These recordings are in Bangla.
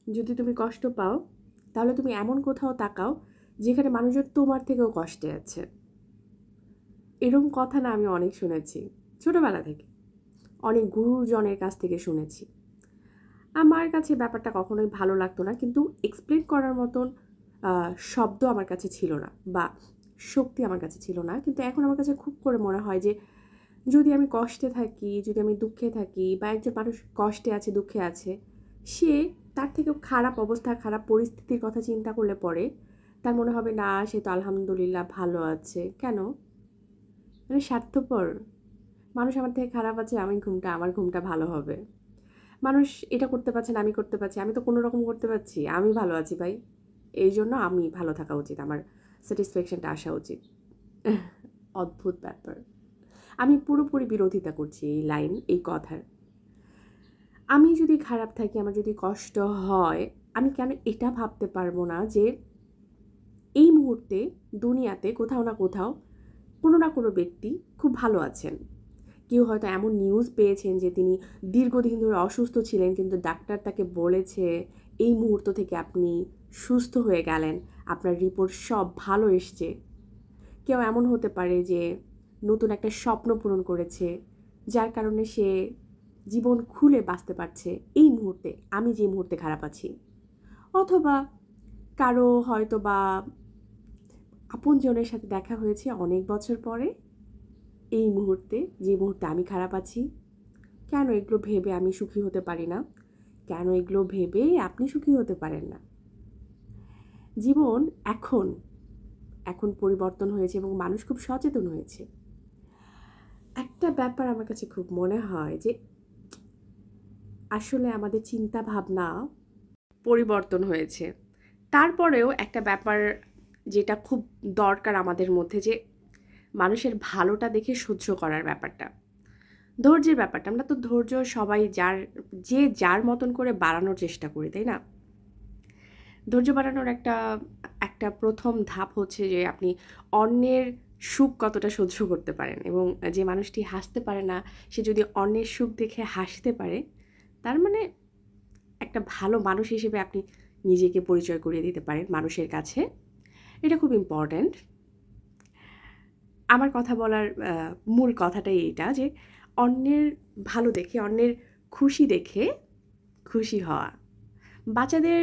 যদি তুমি কষ্ট পাও তাহলে তুমি এমন কোথাও তাকাও যেখানে মানুষজন তোমার থেকেও কষ্টে আছে। এরকম কথা না আমি অনেক শুনেছি ছোটবেলা থেকে, অনেক গুরুজনের কাছ থেকে শুনেছি। আমার কাছে ব্যাপারটা কখনোই ভালো লাগতো না, কিন্তু এক্সপ্লেন করার মতন শব্দ আমার কাছে ছিল না বা শক্তি আমার কাছে ছিল না। কিন্তু এখন আমার কাছে খুব করে মনে হয় যে যদি আমি কষ্টে থাকি, যদি আমি দুঃখে থাকি বা একজন মানুষ কষ্টে আছে, দুঃখে আছে, সে তার থেকেও খারাপ অবস্থা, খারাপ পরিস্থিতির কথা চিন্তা করলে পরে তার মনে হবে না সে তো আলহামদুলিল্লাহ ভালো আছে। কেন? মানে স্বার্থপর। মানুষ আমার থেকে খারাপ আছে, আমার ঘুমটা ভালো হবে। মানুষ এটা করতে পারছে না, আমি করতে পারছি, আমি তো কোনো রকম করতে পারছি, আমি ভালো আছি ভাই, এই জন্য আমি ভালো থাকা উচিত, আমার স্যাটিসফ্যাকশনটা আসা উচিত। অদ্ভুত ব্যাপার। আমি পুরোপুরি বিরোধিতা করছি এই লাইন, এই কথার। আমি যদি খারাপ থাকি, আমার যদি কষ্ট হয়, আমি কেন এটা ভাবতে পারবো না যে এই মুহূর্তে দুনিয়াতে কোথাও না কোথাও কোনো না কোনো ব্যক্তি খুব ভালো আছেন। কেউ হয়তো এমন নিউজ পেয়েছেন যে তিনি দীর্ঘদিন ধরে অসুস্থ ছিলেন, কিন্তু ডাক্তার তাকে বলেছে এই মুহূর্ত থেকে আপনি সুস্থ হয়ে গেলেন, আপনার রিপোর্ট সব ভালো এসছে। কেউ এমন হতে পারে যে নতুন একটা স্বপ্ন পূরণ করেছে, যার কারণে সে জীবন খুলে বাঁচতে পারছে এই মুহূর্তে, আমি যে মুহূর্তে খারাপ আছি। অথবা কারো হয়তো বা আপনজনের সাথে দেখা হয়েছে অনেক বছর পরে এই মুহূর্তে, যে মুহূর্তে আমি খারাপ আছি। কেন এগুলো ভেবে আমি সুখী হতে পারি না? কেন এগুলো ভেবে আপনি সুখী হতে পারেন না? জীবন এখন এখন পরিবর্তন হয়েছে এবং মানুষ খুব সচেতন হয়েছে। একটা ব্যাপার আমার কাছে খুব মনে হয় যে আসলে আমাদের চিন্তা ভাবনা পরিবর্তন হয়েছে। তারপরেও একটা ব্যাপার যেটা খুব দরকার আমাদের মধ্যে, যে মানুষের ভালোটা দেখে সহ্য করার ব্যাপারটা, ধৈর্যের ব্যাপারটা। আমরা তো ধৈর্য সবাই যার মতন করে বাড়ানোর চেষ্টা করি, তাই না? ধৈর্য বাড়ানোর একটা একটা প্রথম ধাপ হচ্ছে যে আপনি অন্যের সুখ কতটা সহ্য করতে পারেন, এবং যে মানুষটি হাসতে পারে না সে যদি অন্যের সুখ দেখে হাসতে পারে, তার মানে একটা ভালো মানুষ হিসেবে আপনি নিজেকে পরিচয় করিয়ে দিতে পারেন মানুষের কাছে। এটা খুব ইম্পর্ট্যান্ট। আমার কথা বলার মূল কথাটাই এইটা যে অন্যের ভালো দেখে, অন্যের খুশি দেখে খুশি হওয়া। বাচ্চাদের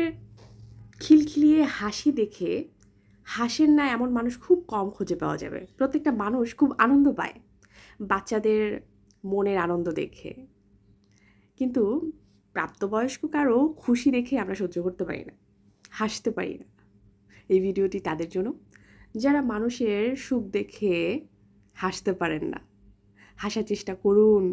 খিলখিলিয়ে হাসি দেখে হাসেন না এমন মানুষ খুব কম খুঁজে পাওয়া যাবে। প্রত্যেকটা মানুষ খুব আনন্দ পায় বাচ্চাদের মনের আনন্দ দেখে, কিন্তু প্রাপ্তবয়স্ক কারো খুশি দেখে আমরা সহ্য করতে পারি না, হাসতে পারি না। এই ভিডিওটি তাদের জন্য যারা মানুষের সুখ দেখে হাসতে পারেন না। হাসার চেষ্টা করুন।